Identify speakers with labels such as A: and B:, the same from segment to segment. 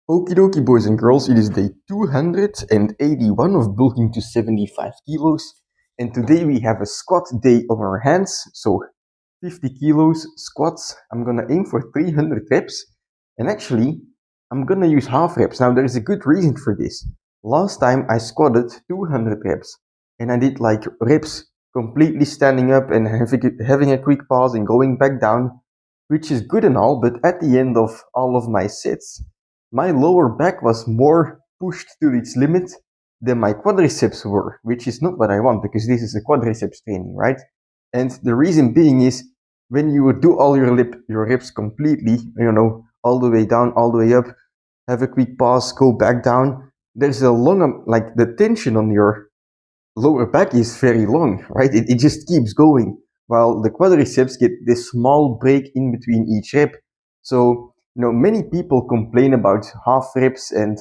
A: Okie dokie, boys and girls, it is day 281 of bulking to 75 kilos. And today we have a squat day on our hands. So 50 kilos squats. I'm gonna aim for 300 reps. And actually, I'm gonna use half reps. Now, there is a good reason for this. Last time I squatted 200 reps. And I did like reps completely standing up and having a quick pause and going back down, which is good and all. But at the end of all of my sets, my lower back was more pushed to its limit than my quadriceps were, which is not what I want because this is a quadriceps training, right? And the reason being is when you do all your reps completely, all the way down, all the way up, have a quick pause, go back down, there's a long, like the tension on your lower back is very long, right? It just keeps going, while the quadriceps get this small break in between each rep. So, many people complain about half reps and,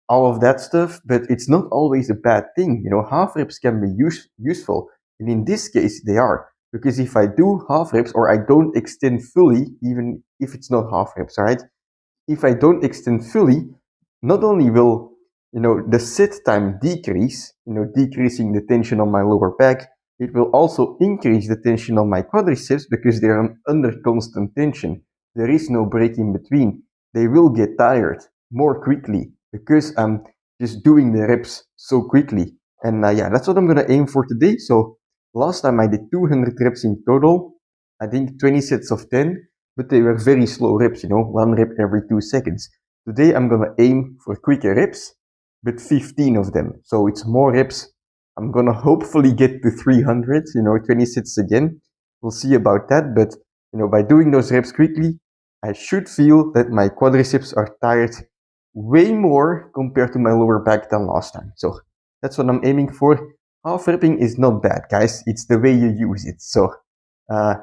A: all of that stuff, but it's not always a bad thing. Half reps can be useful. And in this case, they are. Because if I do half reps or I don't extend fully, even if it's not half reps, right? If I don't extend fully, not only will the sit time decrease, decreasing the tension on my lower back, it will also increase the tension on my quadriceps because they're under constant tension. There is no break in between. They will get tired more quickly because I'm just doing the reps so quickly. And yeah, that's what I'm gonna aim for today. So last time I did 200 reps in total. I think 20 sets of 10, but they were very slow reps, 1 rep every 2 seconds. Today I'm gonna aim for quicker reps, but 15 of them. So it's more reps. I'm gonna hopefully get to 300, 20 sets again. We'll see about that, but by doing those reps quickly, I should feel that my quadriceps are tired way more compared to my lower back than last time. So that's what I'm aiming for. Half repping is not bad, guys. It's the way you use it. So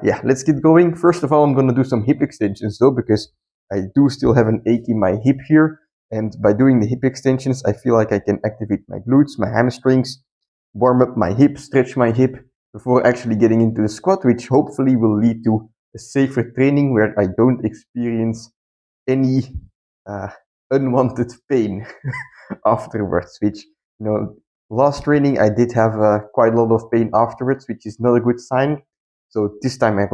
A: yeah, let's get going. First of all, I'm gonna do some hip extensions though, because I do still have an ache in my hip here. And by doing the hip extensions, I feel like I can activate my glutes, my hamstrings, warm up my hip, stretch my hip before actually getting into the squat, which hopefully will lead to a safer training where I don't experience any unwanted pain afterwards, which, last training I did have quite a lot of pain afterwards, which is not a good sign. So this time I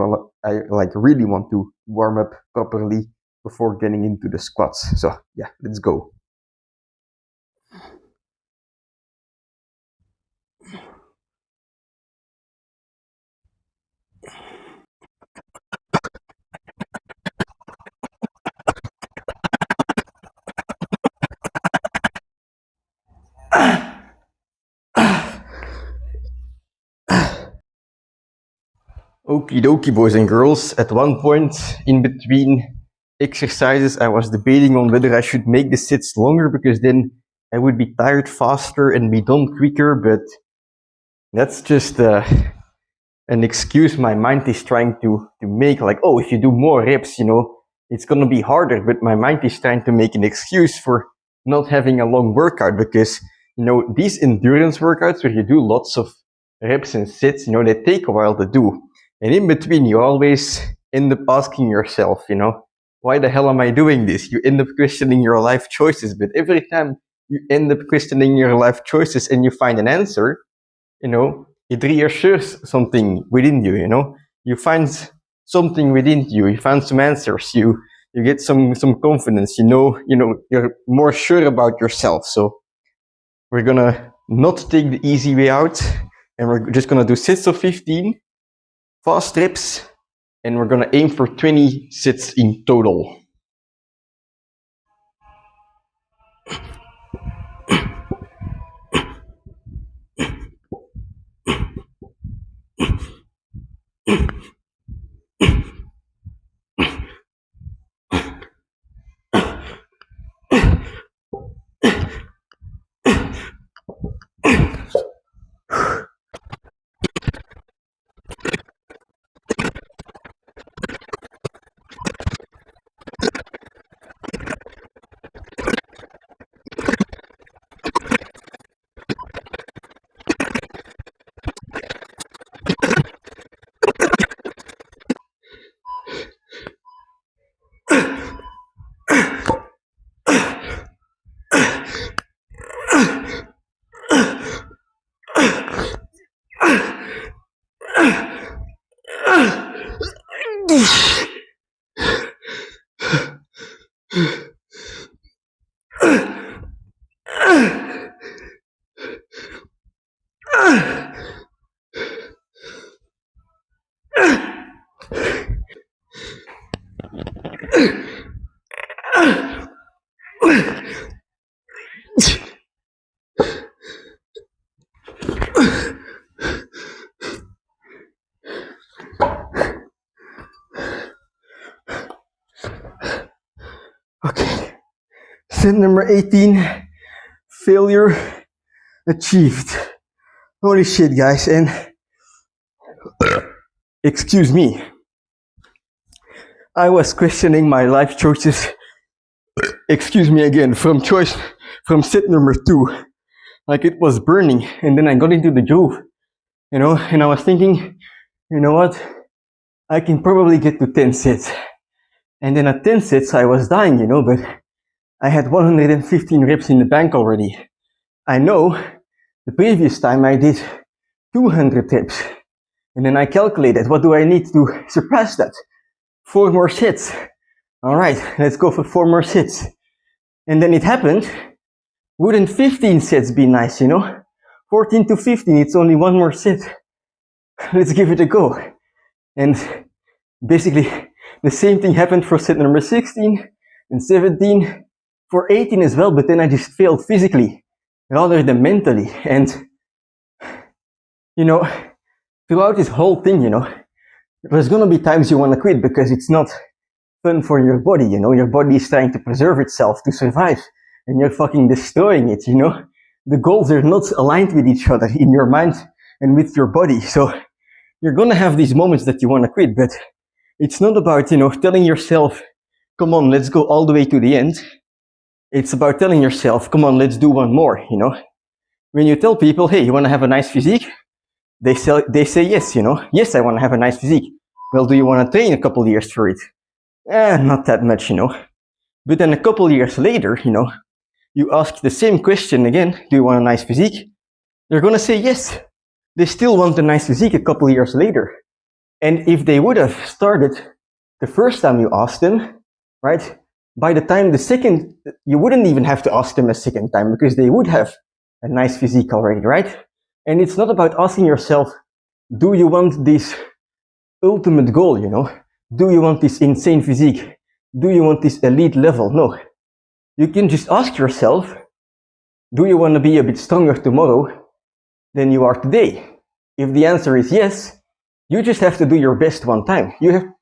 A: really want to warm up properly before getting into the squats. So yeah, let's go. Okie dokie, boys and girls. At one point in between exercises, I was debating on whether I should make the sets longer because then I would be tired faster and be done quicker, but that's just an excuse my mind is trying to make, like, oh, if you do more reps, it's gonna be harder, but my mind is trying to make an excuse for not having a long workout because, these endurance workouts where you do lots of reps and sets, they take a while to do. And in between, you always end up asking yourself, why the hell am I doing this? You end up questioning your life choices, but every time you end up questioning your life choices and you find an answer, it reassures something within you, you find something within you, you find some answers, you get some confidence, you're more sure about yourself. So we're gonna not take the easy way out and we're just gonna do sets of 15 fast reps and we're gonna aim for 20 sets in total. Set number 18, failure achieved. Holy shit, guys, and excuse me, I was questioning my life choices, excuse me again, from set number 2, like it was burning, and then I got into the groove, and I was thinking, you know what, I can probably get to 10 sets, and then at 10 sets I was dying, but I had 115 reps in the bank already. I know the previous time I did 200 reps, and then I calculated, what do I need to surpass that? 4 more sets. All right, let's go for 4 more sets. And then it happened. Wouldn't 15 sets be nice, 14 to 15, it's only 1 more set. Let's give it a go. And basically, the same thing happened for set number 16 and 17, for 18 as well, but then I just failed physically rather than mentally. And, throughout this whole thing, there's gonna be times you wanna quit because it's not fun for your body, your body is trying to preserve itself to survive, and you're fucking destroying it, The goals are not aligned with each other in your mind and with your body, so you're gonna have these moments that you wanna quit, but it's not about, telling yourself, come on, let's go all the way to the end. It's about telling yourself, come on, let's do 1 more, When you tell people, hey, you wanna have a nice physique? They say yes, Yes, I wanna have a nice physique. Well, do you wanna train a couple years for it? Not that much, But then a couple years later, you ask the same question again, do you want a nice physique? They're gonna say yes. They still want a nice physique a couple years later. And if they would have started the first time you asked them, right, by the time you wouldn't even have to ask them a second time because they would have a nice physique already, right? And it's not about asking yourself, do you want this ultimate goal, Do you want this insane physique? Do you want this elite level? No. You can just ask yourself, do you want to be a bit stronger tomorrow than you are today? If the answer is yes, you just have to do your best 1 time.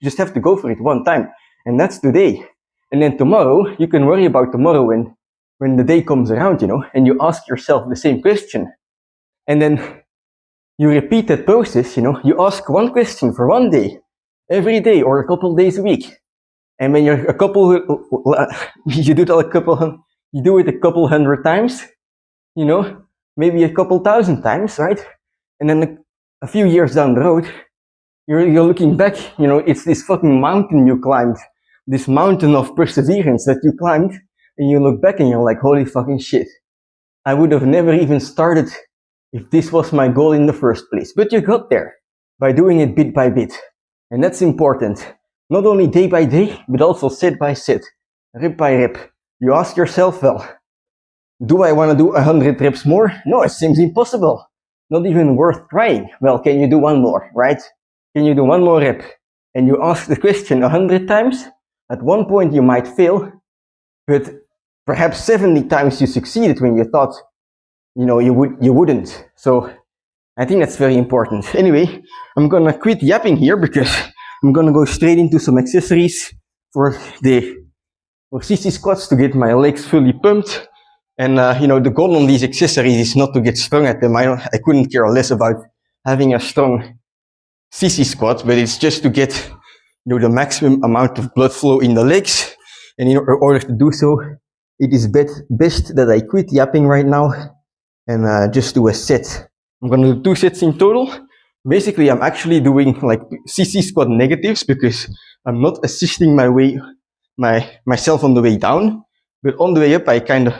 A: Just have to go for it 1 time. And that's today. And then tomorrow, you can worry about tomorrow when the day comes around, and you ask yourself the same question. And then you repeat that process, you ask 1 question for 1 day, every day or a couple days a week. And when you're you do it a couple hundred times, maybe a couple thousand times, right? And then a few years down the road, you're looking back, it's this fucking mountain you climbed, this mountain of perseverance that you climbed, and you look back and you're like, holy fucking shit. I would have never even started if this was my goal in the first place. But you got there by doing it bit by bit. And that's important. Not only day by day, but also set by set, rep by rep. You ask yourself, well, do I want to do 100 reps more? No, it seems impossible. Not even worth trying. Well, can you do 1 more, right? Can you do 1 more rep? And you ask the question 100 times. At one point you might fail, but perhaps 70 times you succeeded when you thought, you wouldn't. So I think that's very important. Anyway, I'm gonna quit yapping here because I'm gonna go straight into some accessories for sissy squats to get my legs fully pumped. And the goal on these accessories is not to get strong at them. I couldn't care less about having a strong sissy squat, but it's just to get the maximum amount of blood flow in the legs. And in order to do so, it is best that I quit yapping right now and just do a set. I'm gonna do 2 sets in total. Basically, I'm actually doing like sissy squat negatives because I'm not assisting myself on the way down, but on the way up, I kind of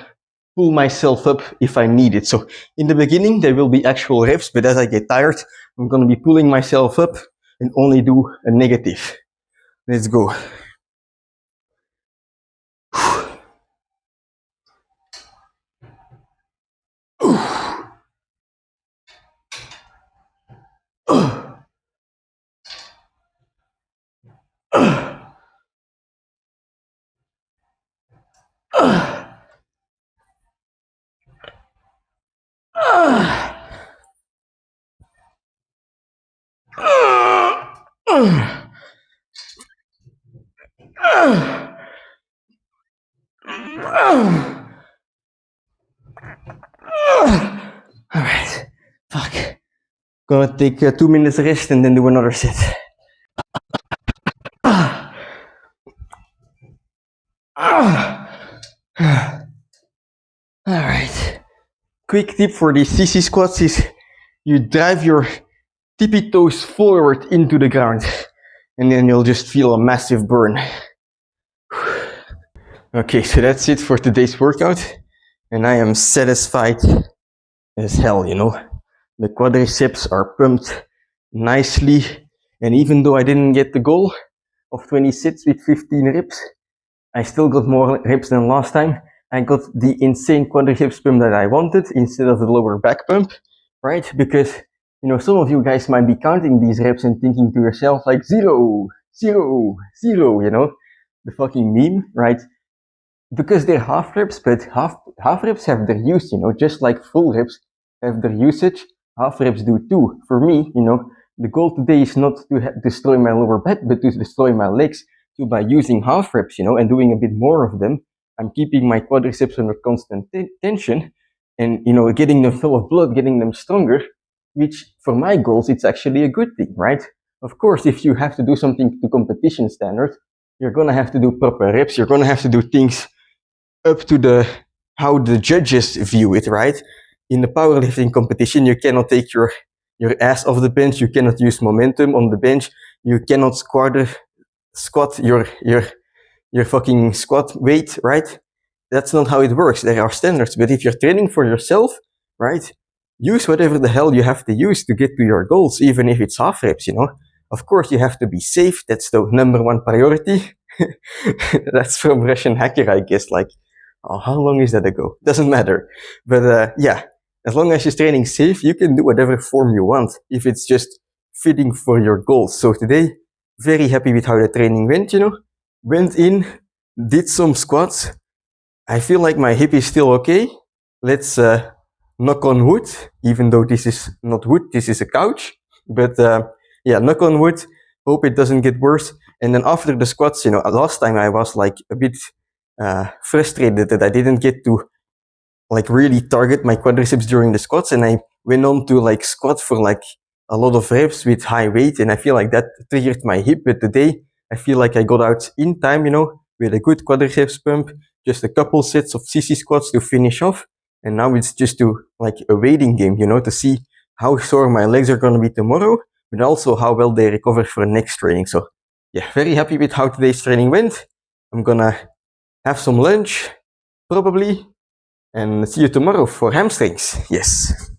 A: pull myself up if I need it. So in the beginning, there will be actual reps, but as I get tired, I'm gonna be pulling myself up and only do a negative. Let's go. Alright, fuck. Gonna take 2 minutes rest and then do another set. Alright. Quick tip for these sissy squats is you drive your tippy toes forward into the ground and then you'll just feel a massive burn. Okay, so that's it for today's workout and I am satisfied as hell, you know. The quadriceps are pumped nicely, and even though I didn't get the goal of 20 sets with 15 reps, I still got more reps than last time. I got the insane quadriceps pump that I wanted instead of the lower back pump, right? Because, you know, some of you guys might be counting these reps and thinking to yourself like 0, 0, 0, you know, the fucking meme, right? Because they're half reps, but half reps have their use, you know, just like full reps have their usage, half reps do too. For me, you know, the goal today is not to destroy my lower back, but to destroy my legs. So by using half reps, you know, and doing a bit more of them, I'm keeping my quadriceps under constant tension and, you know, getting them full of blood, getting them stronger, which for my goals, it's actually a good thing, right? Of course, if you have to do something to competition standard, you're going to have to do proper reps. You're going to have to do things up to how the judges view it, right? In the powerlifting competition, you cannot take your ass off the bench. You cannot use momentum on the bench. You cannot squat your fucking squat weight, right? That's not how it works. There are standards. But if you're training for yourself, right, use whatever the hell you have to use to get to your goals, even if it's half reps, you know. Of course, you have to be safe. That's the number one priority. That's from Russian Hacker, I guess. Like, oh, how long is that ago? Doesn't matter. But yeah, as long as you're training safe, you can do whatever form you want if it's just fitting for your goals. So today, very happy with how the training went, you know. Went in, did some squats. I feel like my hip is still okay. Let's knock on wood, even though this is not wood, this is a couch. But yeah, knock on wood. Hope it doesn't get worse. And then after the squats, you know, last time I was like a bit frustrated that I didn't get to like really target my quadriceps during the squats, and I went on to like squat for like a lot of reps with high weight, and I feel like that triggered my hip. But today I feel like I got out in time, you know, with a good quadriceps pump, just a couple sets of sissy squats to finish off, and now it's just to like a waiting game, you know, to see how sore my legs are going to be tomorrow, but also how well they recover for next training. So yeah, very happy with how today's training went. I'm gonna have some lunch, probably, and see you tomorrow for hamstrings. Yes.